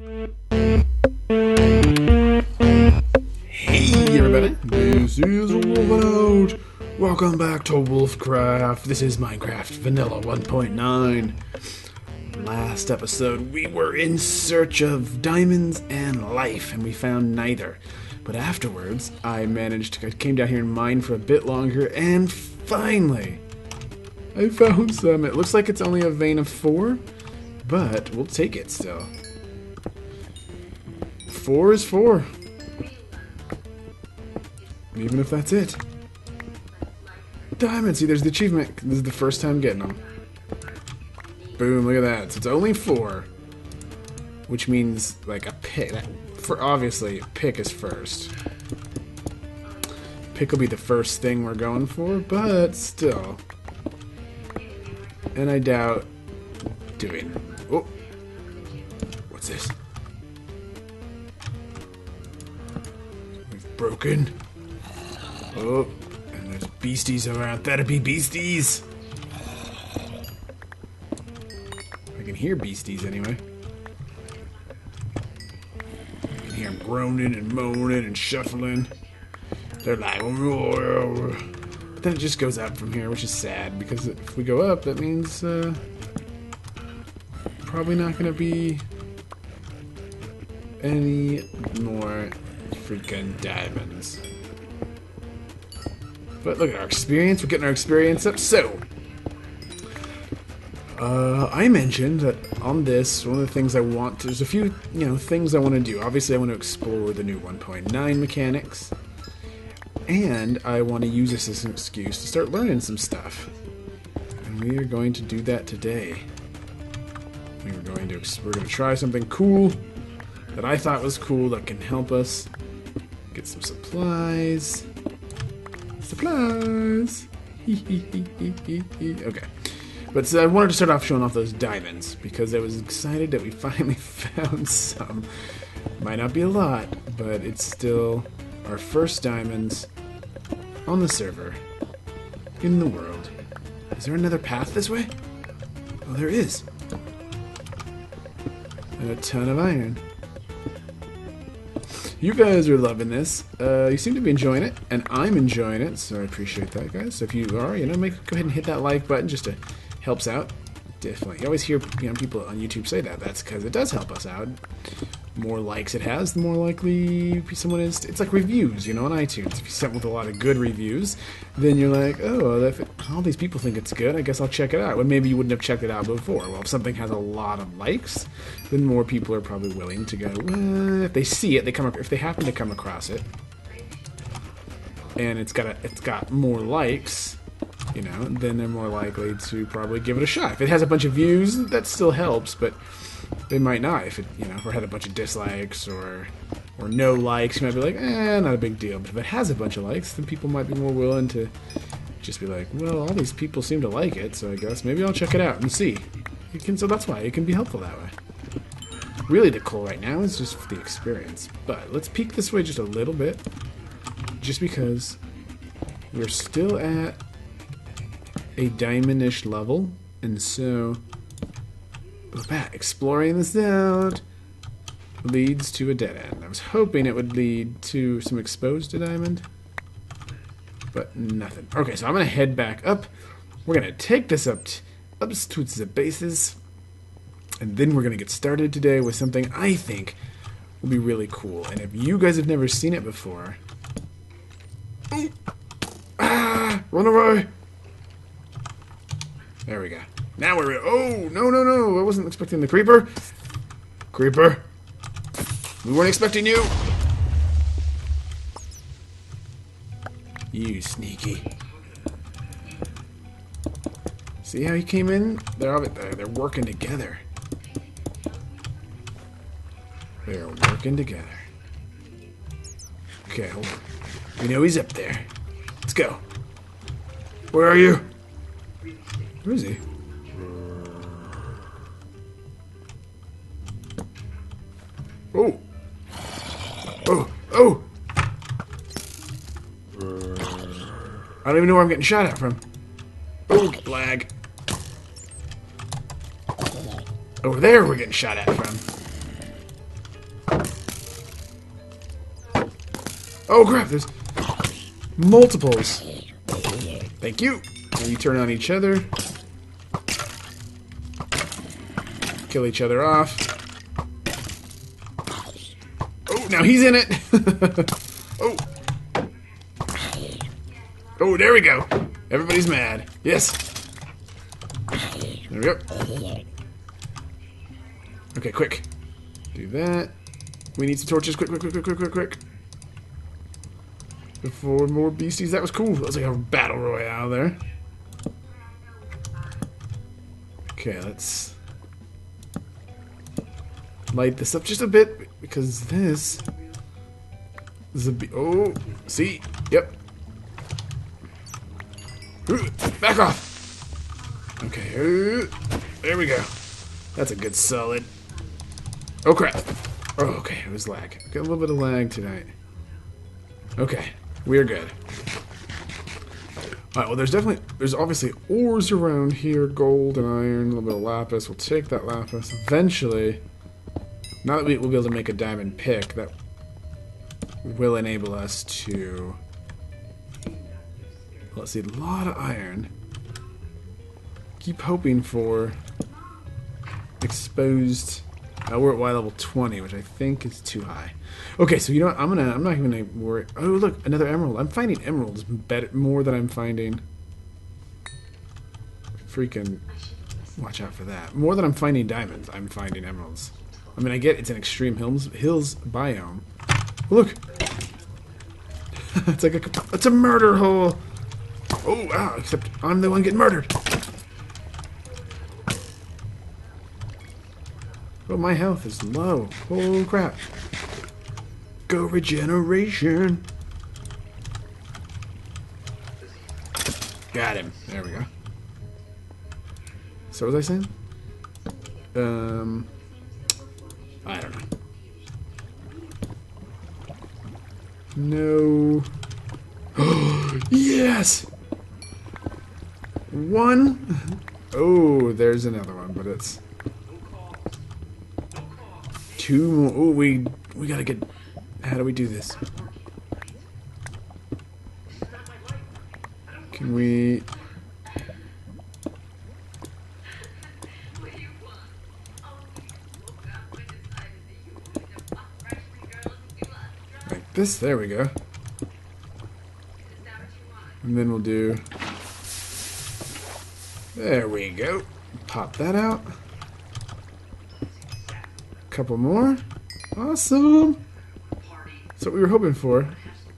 Hey everybody, this is Wolfenout. Welcome back to WolfeCraft. This is Minecraft Vanilla 1.9. Last episode, we were in search of diamonds and life, and we found neither. But afterwards, I came down here and mined for a bit longer, and finally, I found some. It looks like it's only a vein of 4, but we'll take it still. 4 is 4. Even if that's it. Diamonds! See, there's the achievement. This is the first time getting them. Boom, look at that. So it's only 4. Which means, like, a pick. Obviously, pick is first. Pick will be the first thing we're going for, but still. And I doubt doing. Oh! What's this? We've broken. Oh, and there's beasties around. That'd be beasties! I can hear beasties anyway. I can hear them groaning and moaning and shuffling. They're like, roar. But then it just goes up from here, which is sad, because if we go up, that means probably not going to be any more freaking diamonds. But look at our experience. We're getting our experience up. So, I mentioned that on this, one of the things I want to... There's a few, things I want to do. Obviously, I want to explore the new 1.9 mechanics. And I want to use this as an excuse to start learning some stuff. And we are going to do that today. We're going to try something cool that I thought was cool that can help us get some supplies. Supplies! Okay. But so I wanted to start off showing off those diamonds, because I was excited that we finally found some. Might not be a lot, but it's still our first diamonds on the server in the world. Is there another path this way? Oh, there is. And a ton of iron. You guys are loving this. You seem to be enjoying it, and I'm enjoying it, so I appreciate that, guys. So if you are, go ahead and hit that like button, just to helps out. Definitely. You always hear people on YouTube say that. That's because it does help us out. The more likes it has, the more likely someone is. It's like reviews, on iTunes. If you sent with a lot of good reviews, then you're like, oh, if all these people think it's good, I guess I'll check it out. Well, maybe you wouldn't have checked it out before. Well, if something has a lot of likes, then more people are probably willing to go. Well, if they see it, if they happen to come across it, and it's got more likes, then they're more likely to probably give it a shot. If it has a bunch of views, that still helps, but they might not. If it, or had a bunch of dislikes or no likes, you might be like, not a big deal. But if it has a bunch of likes, then people might be more willing to just be like, well, all these people seem to like it, so I guess maybe I'll check it out and see. So that's why it can be helpful that way. Really, the goal right now is just the experience. But let's peek this way just a little bit, just because we're still at a diamond-ish level, and so exploring this out leads to a dead end. I was hoping it would lead to some exposed diamond, but nothing. Okay, so I'm gonna head back up. We're gonna take this up to the bases, and then we're gonna get started today with something I think will be really cool. And if you guys have never seen it before, run away! There we go. Now we're in. Oh, no. I wasn't expecting the creeper. Creeper. We weren't expecting you. You sneaky. See how he came in? They're working together. They're working together. Okay, hold on. We know he's up there. Let's go. Where are you? Where is he? Oh! Oh! I don't even know where I'm getting shot at from. Oh, lag. Over there we're getting shot at from. Oh crap, there's multiples. Thank you. And you turn on each other. Kill each other off. Oh, now he's in it. Oh. Oh, there we go. Everybody's mad. Yes. There we go. Okay, quick. Do that. We need some torches. Quick, quick, quick, quick, quick, quick, quick. Before more beasties. That was cool. That was like a battle royale there. Okay, let's light this up just a bit because this is a oh, see? Yep. Back off. Okay. There we go. That's a good solid. Oh crap. Oh, okay, it was lag. Got a little bit of lag tonight. Okay, we're good. Alright, well there's obviously ores around here, gold and iron, a little bit of lapis. We'll take that lapis. Eventually, now that we'll be able to make a diamond pick, that will enable us to, let's see, a lot of iron. Keep hoping for exposed. We're at Y level 20, which I think is too high. Okay, so you know what? I'm not even gonna worry. Oh, look, another emerald. I'm finding emeralds better, more than I'm finding. Freaking, watch out for that. More than I'm finding diamonds, I'm finding emeralds. I mean, I get it's an extreme hills biome. Look, it's like it's a murder hole. Oh wow! Except I'm the one getting murdered. Oh, my health is low. Oh crap! Go regeneration. Got him. There we go. So what was I saying? I don't know. No. Yes! One. Oh, there's another one, but it's two more. Oh, we gotta get. How do we do this? Can we? Like this. There we go. And then we'll do. There we go. Pop that out. Couple more. Awesome. That's what we were hoping for.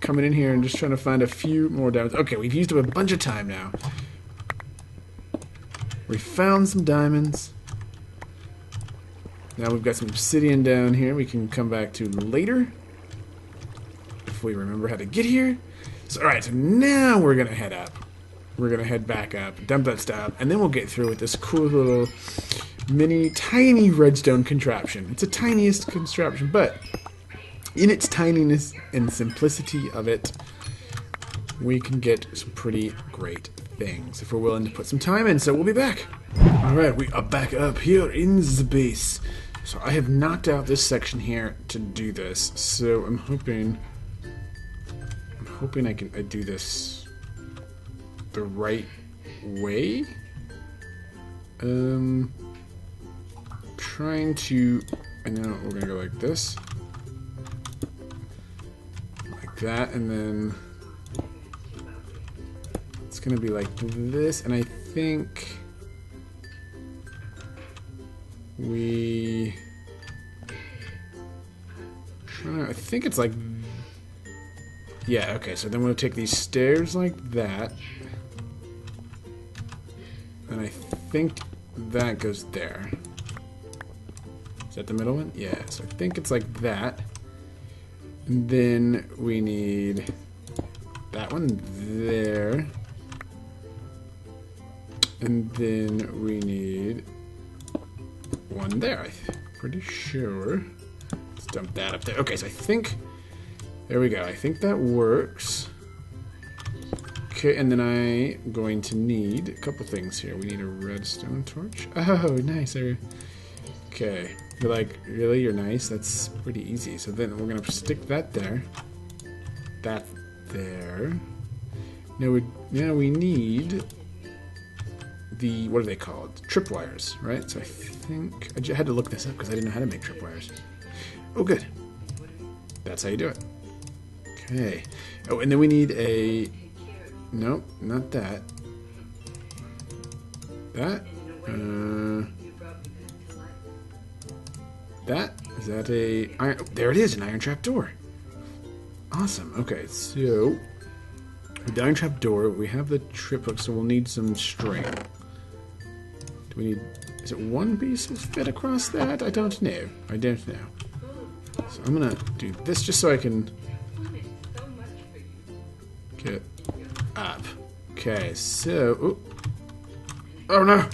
Coming in here and just trying to find a few more diamonds. Okay, we've used up a bunch of time now. We found some diamonds. Now we've got some obsidian down here we can come back to later. If we remember how to get here. So, alright, so now we're going to head up. We're going to head back up, dump that stuff, and then we'll get through with this cool little tiny redstone contraption. It's the tiniest contraption, but in its tininess and simplicity of it, we can get some pretty great things if we're willing to put some time in. So we'll be back. Alright, we are back up here in the base. So I have knocked out this section here to do this. So I'm hoping I do this the right way. Trying to, I know we're gonna go like this, like that, and then it's gonna be like this, and I think I think it's like, yeah, okay, so then we'll take these stairs like that, and I think that goes there. Is that the middle one? Yeah, so I think it's like that. And then we need that one there. And then we need one there, I'm pretty sure. Let's dump that up there. Okay, so I think, there we go. I think that works. Okay, and then I'm going to need a couple things here. We need a redstone torch. Oh, nice. Okay. You're like, really? You're nice? That's pretty easy. So then we're going to stick that there. that there. Now we need the, what are they called? Tripwires, right? So I think, I had to look this up because I didn't know how to make tripwires. Oh, good. That's how you do it. Okay. Oh, and then we need a, nope, not that. That? That? Is that a iron? Oh, there it is, an iron trap door. Awesome. Okay, so with the iron trap door, we have the trip hook, so we'll need some string. Do we need? Is it one piece will fit across that? I don't know. I don't know. So I'm gonna do this just so I can get up. Okay, so oh no.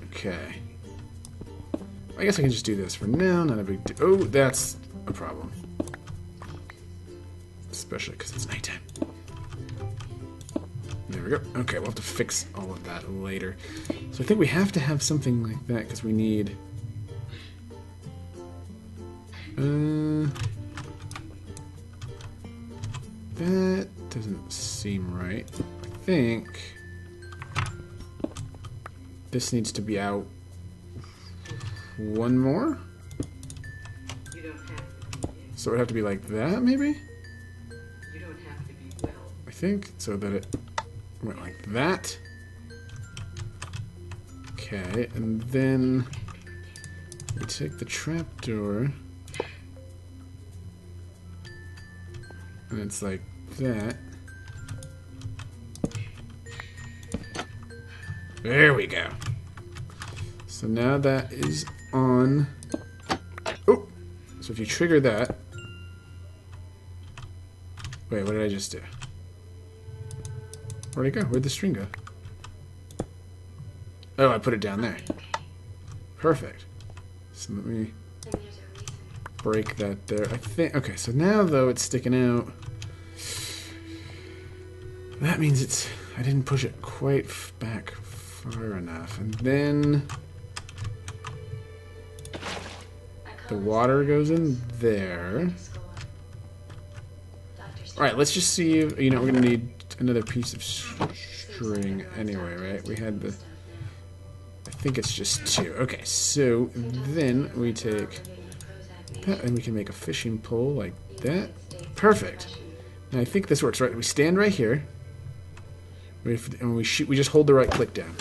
Okay. I guess I can just do this for now. Not a big deal. Oh, that's a problem. Especially because it's nighttime. There we go. Okay, we'll have to fix all of that later. So I think we have to have something like that because we need... that doesn't seem right. I think this needs to be out one more. So it would have to be like that, maybe? I think, so that it went like that. Okay, and then we take the trapdoor, and it's like that. There we go. So now that is on. Oh! So if you trigger that. Wait, what did I just do? Where'd it go? Where'd the string go? Oh, I put it down there. Perfect. So let me break that there. I think. Okay, so now though it's sticking out. That means it's. I didn't push it quite back far enough. And then the water goes in there. Alright, let's just see if, you know, we're going to need another piece of string anyway, right? We had the, I think it's just two. Okay, so then we take that and we can make a fishing pole like that. Perfect. Now I think this works, right? We stand right here. And we shoot, we just hold the right click down.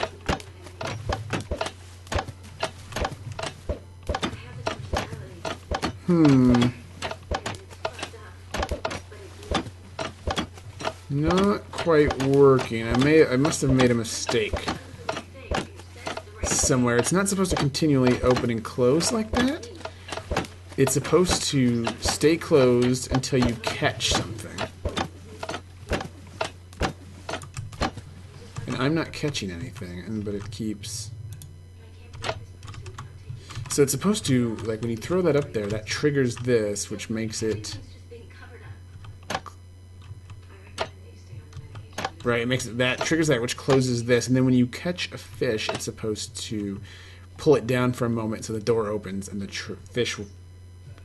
Not quite working. I must have made a mistake somewhere. It's not supposed to continually open and close like that. It's supposed to stay closed until you catch something. And I'm not catching anything, but it keeps... So it's supposed to, like, when you throw that up there, that triggers this, which makes it... Right, it makes that triggers that, which closes this, and then when you catch a fish, it's supposed to pull it down for a moment so the door opens and the fish will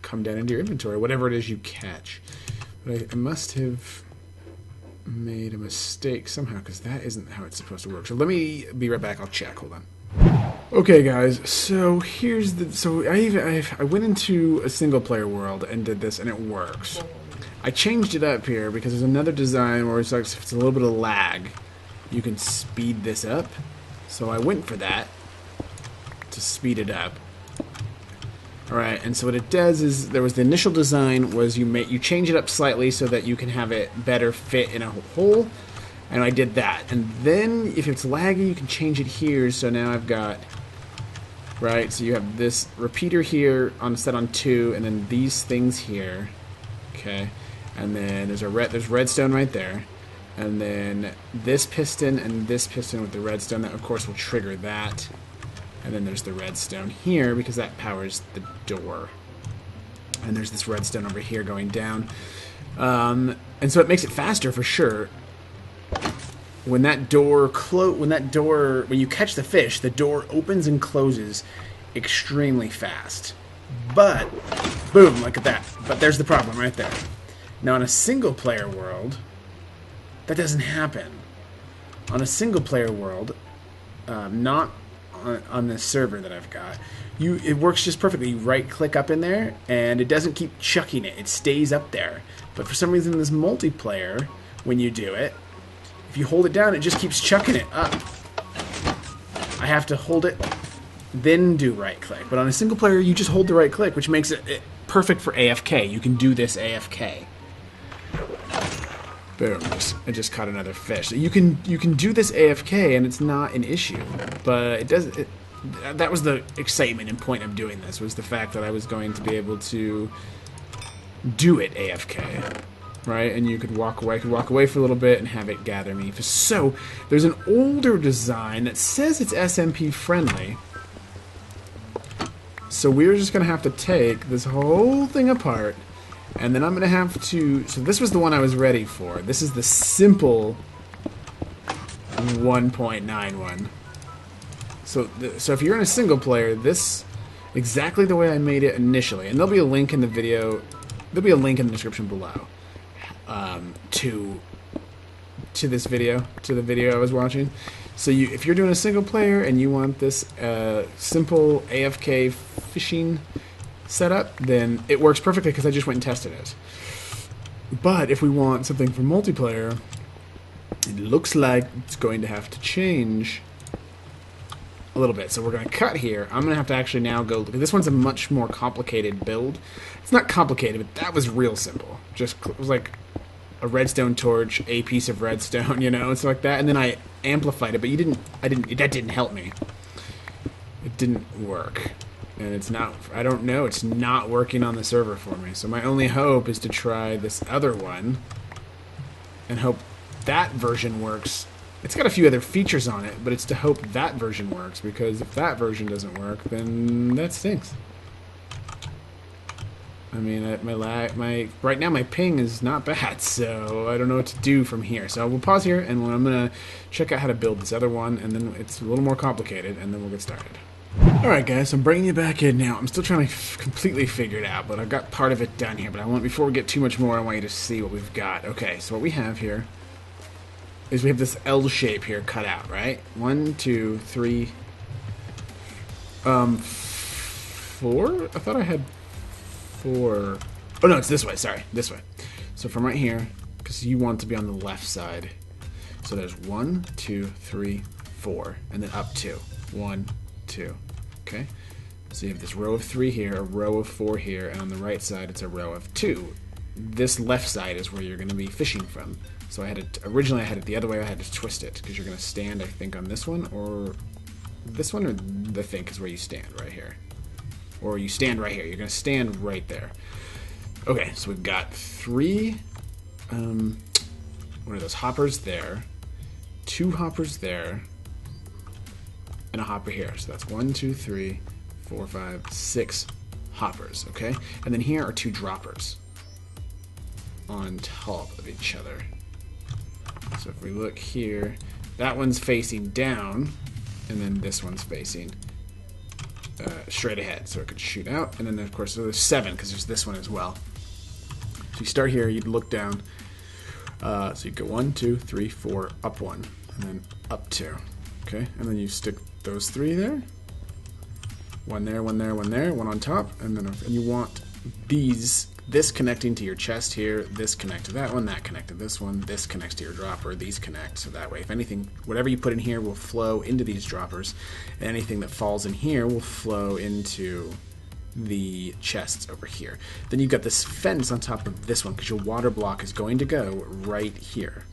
come down into your inventory, whatever it is you catch. But I must have made a mistake somehow because that isn't how it's supposed to work. So let me be right back. I'll check. Hold on. Okay, guys. So here's the. So I went into a single player world and did this, and it works. I changed it up here because there's another design where it's like if it's a little bit of lag, you can speed this up. So I went for that to speed it up. Alright, and so what it does is there was the initial design was you change it up slightly so that you can have it better fit in a hole, and I did that. And then if it's laggy, you can change it here. So now I've got right. So you have this repeater here set on 2, and then these things here. Okay. And then there's redstone right there, and then this piston and this piston with the redstone that of course will trigger that, and then there's the redstone here because that powers the door, and there's this redstone over here going down, and so it makes it faster for sure. When when you catch the fish, the door opens and closes extremely fast. But boom, look at that. But there's the problem right there. Now, in a single-player world, that doesn't happen. On a single-player world, not on this server that I've got, it works just perfectly. You right-click up in there, and it doesn't keep chucking it. It stays up there. But for some reason, in this multiplayer, when you do it, if you hold it down, it just keeps chucking it up. I have to hold it, then do right-click. But on a single-player, you just hold the right-click, which makes it perfect for AFK. You can do this AFK. Boom! I just caught another fish. You can do this AFK and it's not an issue, but it does. That was the excitement and point of doing this, was the fact that I was going to be able to do it AFK, right? And you could walk away. I could walk away for a little bit and have it gather me. So there's an older design that says it's SMP friendly. So we're just gonna have to take this whole thing apart. And then I'm going to have to... So this was the one I was ready for. This is the simple 1.91. So if you're in a single player, this... Exactly the way I made it initially. And there'll be a link in the video... There'll be a link in the description below. To this video. To the video I was watching. So if you're doing a single player and you want this simple AFK fishing setup, then it works perfectly because I just went and tested it. But if we want something for multiplayer, it looks like it's going to have to change a little bit. So we're going to cut here. I'm going to have to actually now go look. This one's a much more complicated build. It's not complicated, but that was real simple. Just it was like a redstone torch, a piece of redstone, you know, and stuff like that. And then I amplified it, but that didn't help me. It didn't work. And it's not, I don't know, it's not working on the server for me. So my only hope is to try this other one and hope that version works. It's got a few other features on it, but it's to hope that version works, because if that version doesn't work, then that stinks. I mean, right now my ping is not bad, so I don't know what to do from here. So we'll pause here, and I'm going to check out how to build this other one, and then it's a little more complicated, and then we'll get started. Alright guys, I'm bringing you back in now. I'm still trying to completely figure it out, but I've got part of it done here. But before we get too much more, I want you to see what we've got. Okay, so what we have here is we have this L shape here cut out, right? 1, 2, 3, 4? I thought I had 4. Oh no, it's this way, sorry, this way. So from right here, because you want to be on the left side. So there's 1, 2, 3, 4, and then up 2. 1, 2. Okay, so you have this row of 3 here, a row of 4 here, and on the right side it's a row of 2. This left side is where you're going to be fishing from. So originally I had it the other way. I had to twist it, because you're going to stand, I think, on this one, or this one, or I think is where you stand, right here. Or you stand right here. You're going to stand right there. Okay, so we've got 3, what are those, hoppers there, 2 hoppers there, and a hopper here. So that's 1, 2, 3, 4, 5, 6 hoppers, okay? And then here are 2 droppers on top of each other. So if we look here, that one's facing down, and then this one's facing straight ahead, so it could shoot out. And then of course there's 7, because there's this one as well. So you start here, you'd look down, so you go 1, 2, 3, 4, up 1, and then up 2. Okay, and then you stick those 3 there. 1 there, 1 there, 1 there, 1 on top, and then you want this connecting to your chest here, this connect to that one, that connect to this one, this connects to your dropper, these connect, so that way if anything, whatever you put in here will flow into these droppers, and anything that falls in here will flow into the chests over here. Then you've got this fence on top of this one, because your water block is going to go right here.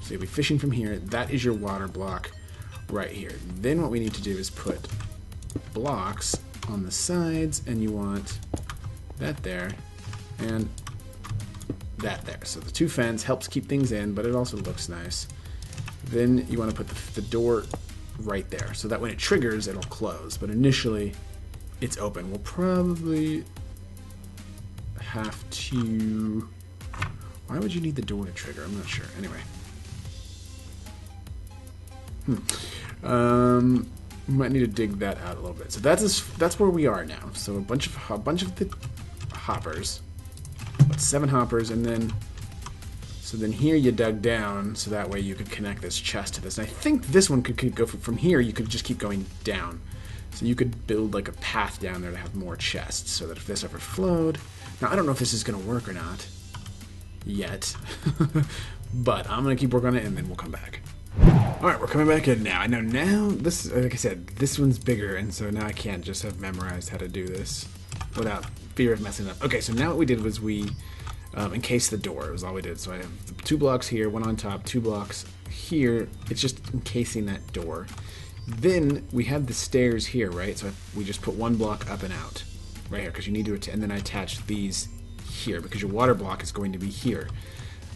So you'll be fishing from here, that is your water block right here. Then what we need to do is put blocks on the sides, and you want that there and that there. So the 2 fence helps keep things in, but it also looks nice. Then you want to put the door right there, so that when it triggers, it'll close. But initially, it's open. We'll probably have to... Why would you need the door to trigger? I'm not sure. Anyway. We might need to dig that out a little bit. So that's where we are now. So a bunch of the hoppers 7 hoppers, and then so then here you dug down so that way you could connect this chest to this. And I think this one could go from here. You could just keep going down, so you could build like a path down there to have more chests, so that if this ever flowed. Now I don't know if this is going to work or not yet, but I'm going to keep working on it and then we'll come back. Alright, we're coming back in now. I know now, this, like I said, this one's bigger, and so now I can't just have memorized how to do this without fear of messing up. Okay, so now what we did was we encased the door. It was all we did. So I have 2 blocks here, 1 on top, 2 blocks here. It's just encasing that door. Then we had the stairs here, right? So we just put 1 block up and out, right here, because you need to, and then I attached these here, because your water block is going to be here.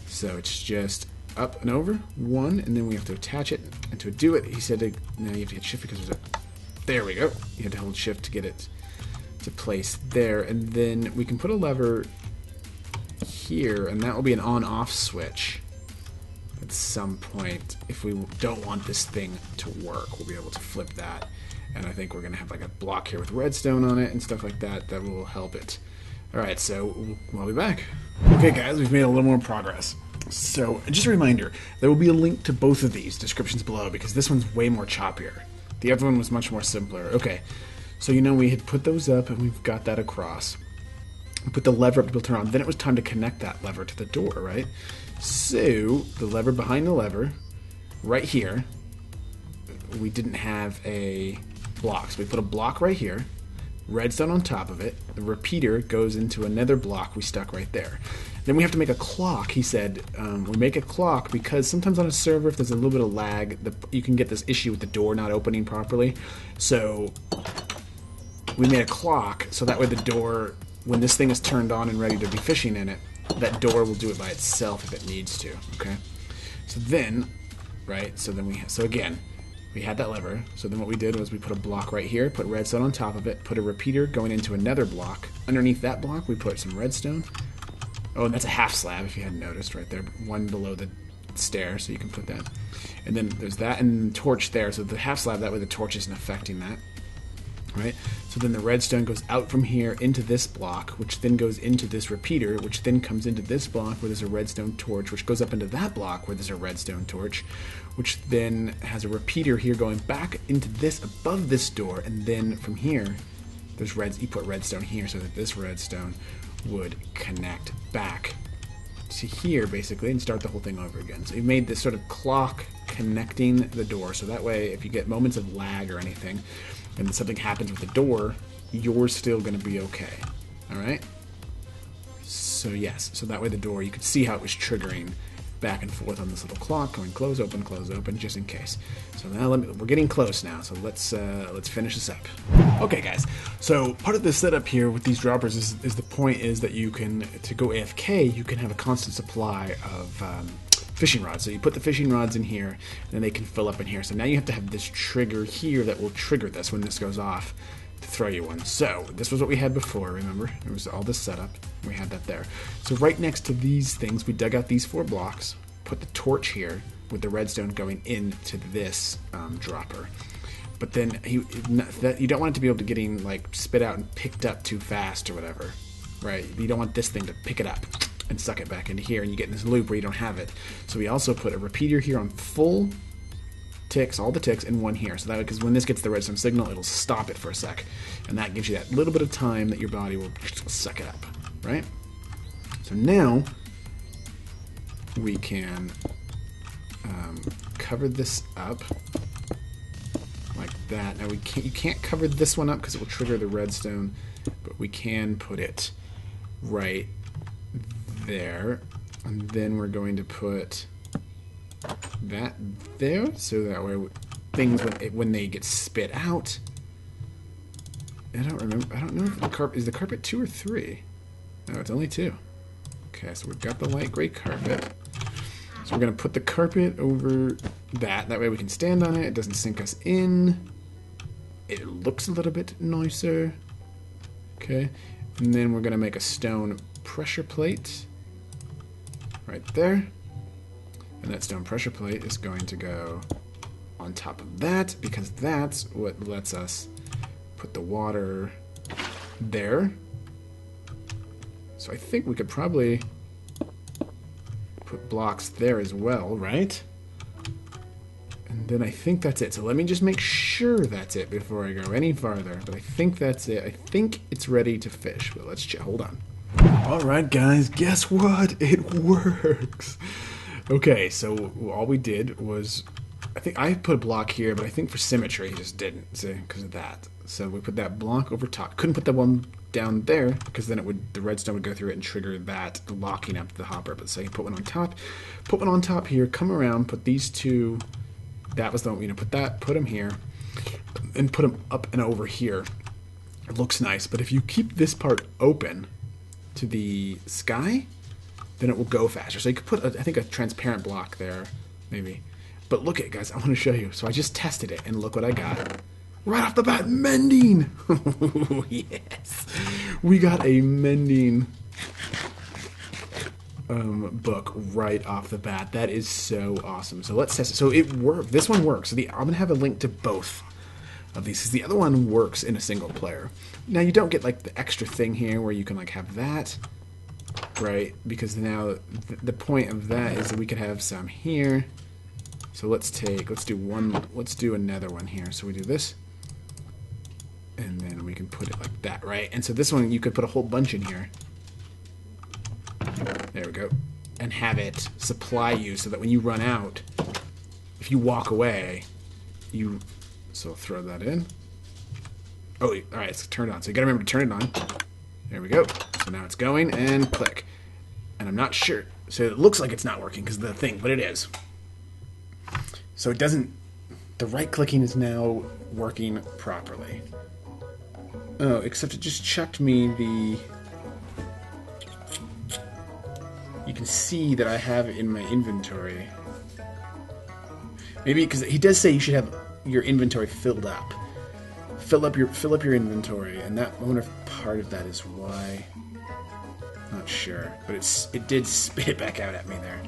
So it's just up and over, 1, and then we have to attach it. And to do it, he said, now you have to hit shift because there's a, there we go. You have to hold shift to get it to place there, and then we can put a lever here, and that will be an on-off switch at some point. If we don't want this thing to work, we'll be able to flip that, and I think we're gonna have like a block here with redstone on it and stuff like that that will help it. Alright, so we'll be back. Okay guys, we've made a little more progress. So just a reminder, there will be a link to both of these descriptions below, because this one's way more choppier. The other one was much more simpler. Okay, so you know we had put those up and we've got that across. We put the lever up to be able to turn on. Then it was time to connect that lever to the door, right? So the lever behind the lever, right here, we didn't have a block. So we put a block right here, redstone on top of it. The repeater goes into another block we stuck right there. Then we have to make a clock. He said we make a clock because sometimes on a server, if there's a little bit of lag, you can get this issue with the door not opening properly. So we made a clock so that way the door, when this thing is turned on and ready to be fishing in it, that door will do it by itself if it needs to. Okay. So then, right? So then so again, we had that lever. So then what we did was we put a block right here, put redstone on top of it, put a repeater going into another block. Underneath that block, we put some redstone. Oh, and that's a half slab, if you hadn't noticed, right there. 1 below the stair, so you can put that. And then there's that, and the torch there. So the half slab, that way the torch isn't affecting that. Right? So then the redstone goes out from here into this block, which then goes into this repeater, which then comes into this block where there's a redstone torch, which goes up into that block where there's a redstone torch, which then has a repeater here going back into this above this door, and then from here, there's you put redstone here so that this redstone would connect back to here basically and start the whole thing over again. So you made this sort of clock connecting the door, so that way if you get moments of lag or anything and something happens with the door, you're still going to be okay. Alright? So yes, so that way the door, you could see how it was triggering back and forth on this little clock, going close, open, just in case. So now we're getting close now, so let's finish this up. Okay guys, so part of the setup here with these droppers is the point is that you can, to go AFK, you can have a constant supply of fishing rods. So you put the fishing rods in here, and then they can fill up in here. So now you have to have this trigger here that will trigger this when this goes off to throw you one. So this was what we had before, remember? It was all this setup. We had that there. So right next to these things, we dug out these 4 blocks, put the torch here with the redstone going into this dropper. But then you don't want it to be able to getting like spit out and picked up too fast or whatever, right? You don't want this thing to pick it up and suck it back into here, and you get in this loop where you don't have it. So we also put a repeater here on full ticks, all the ticks, and 1 here. So that, because when this gets the redstone signal, it'll stop it for a sec, and that gives you that little bit of time that your body will suck it up, right? So now we can cover this up like that. Now you can't cover this one up because it will trigger the redstone, but we can put it right there, and then we're going to put that there, so that way things when they get spit out, I don't know if the carpet is the carpet 2 or 3. No, it's only 2. Okay, so we've got the light gray carpet. So we're going to put the carpet over that. That way we can stand on it. It doesn't sink us in. It looks a little bit nicer. Okay, and then we're going to make a stone pressure plate right there. And that stone pressure plate is going to go on top of that, because that's what lets us put the water there. So I think we could probably put blocks there as well, right? And then I think that's it. So let me just make sure that's it before I go any farther. But I think that's it. I think it's ready to fish. But let's check. Hold on. Alright guys, guess what? It works! Okay, so all we did was... I think I put a block here, but I think for symmetry he just didn't, see, because of that. So we put that block over top. Couldn't put that one down there, because then the redstone would go through it and trigger that, locking up the hopper. But so you put one on top. Put one on top here, come around, put these two... That was the one, put them here, and put them up and over here. It looks nice, but if you keep this part open to the sky, then it will go faster. So you could put, I think, a transparent block there, maybe. But look at it, guys, I want to show you. So I just tested it, and look what I got. Right off the bat, mending! Yes! We got a mending book right off the bat. That is so awesome. So let's test it. So it worked. This one works. So I'm going to have a link to both of these, because the other one works in a single player. Now you don't get like the extra thing here where you can like have that, right? Because now the point of that is that we could have some here. So let's do another one here. So we do this, and then we can put it like that, right? And so this one you could put a whole bunch in here. There we go. And have it supply you so that when you run out, if you walk away, so throw that in. Oh, alright, it's turned on. So you gotta remember to turn it on. There we go. So now it's going, and click. And I'm not sure. So it looks like it's not working because of the thing, but it is. So it doesn't... The right clicking is now working properly. Oh, except it just chucked me the... You can see that I have it in my inventory. Maybe because he does say you should have your inventory filled up. Fill up your inventory, and that, I wonder if part of that is why. Not sure, but it did spit it back out at me there.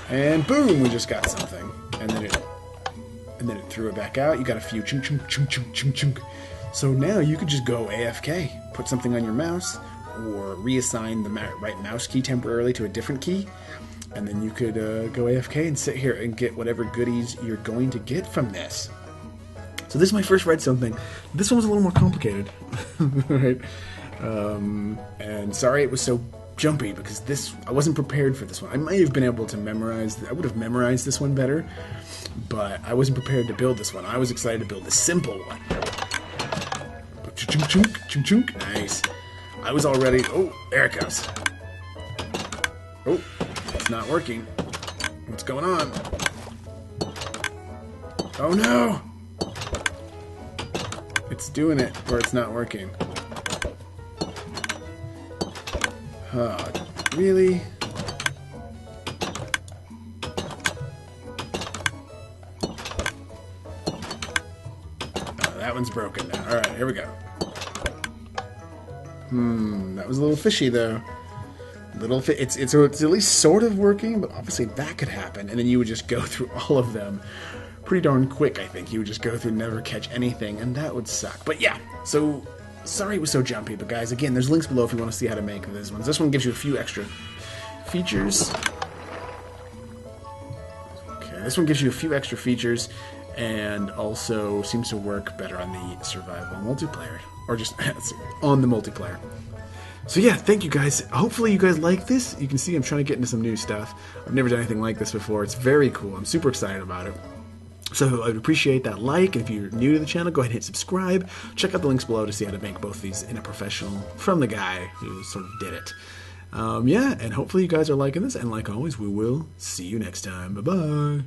And boom, we just got something. And then it threw it back out. You got a few chunk chunk chunk chunk chunk chunk. So now you could just go AFK, put something on your mouse, or reassign the right mouse key temporarily to a different key, and then you could go AFK and sit here and get whatever goodies you're going to get from this. So this is my first redstone thing. This one was a little more complicated, right? And sorry it was so jumpy, because I wasn't prepared for this one. I might have been able to memorize. I would have memorized this one better, but I wasn't prepared to build this one. I was excited to build the simple one. Chunk chunk chunk chunk. Nice. I was already... Oh, there it goes. Oh, it's not working. What's going on? Oh no! It's doing it where it's not working. Oh, really? Oh, that one's broken now. Alright, here we go. That was a little fishy though. It's at least sort of working, but obviously that could happen, and then you would just go through all of them pretty darn quick. I think you would just go through, never catch anything, and that would suck. But yeah, so sorry it was so jumpy, but guys, again, there's links below if you want to see how to make these ones. This one gives you a few extra features. Okay, this one gives you a few extra features, and also seems to work better on the survival multiplayer, or just on the multiplayer. So yeah, thank you guys. Hopefully you guys like this. You can see I'm trying to get into some new stuff. I've never done anything like this before. It's very cool. I'm super excited about it. So I'd appreciate that like, and if you're new to the channel, go ahead and hit subscribe. Check out the links below to see how to make both of these in a professional, from the guy who sort of did it. Yeah, and hopefully you guys are liking this, and like always, we will see you next time. Bye-bye.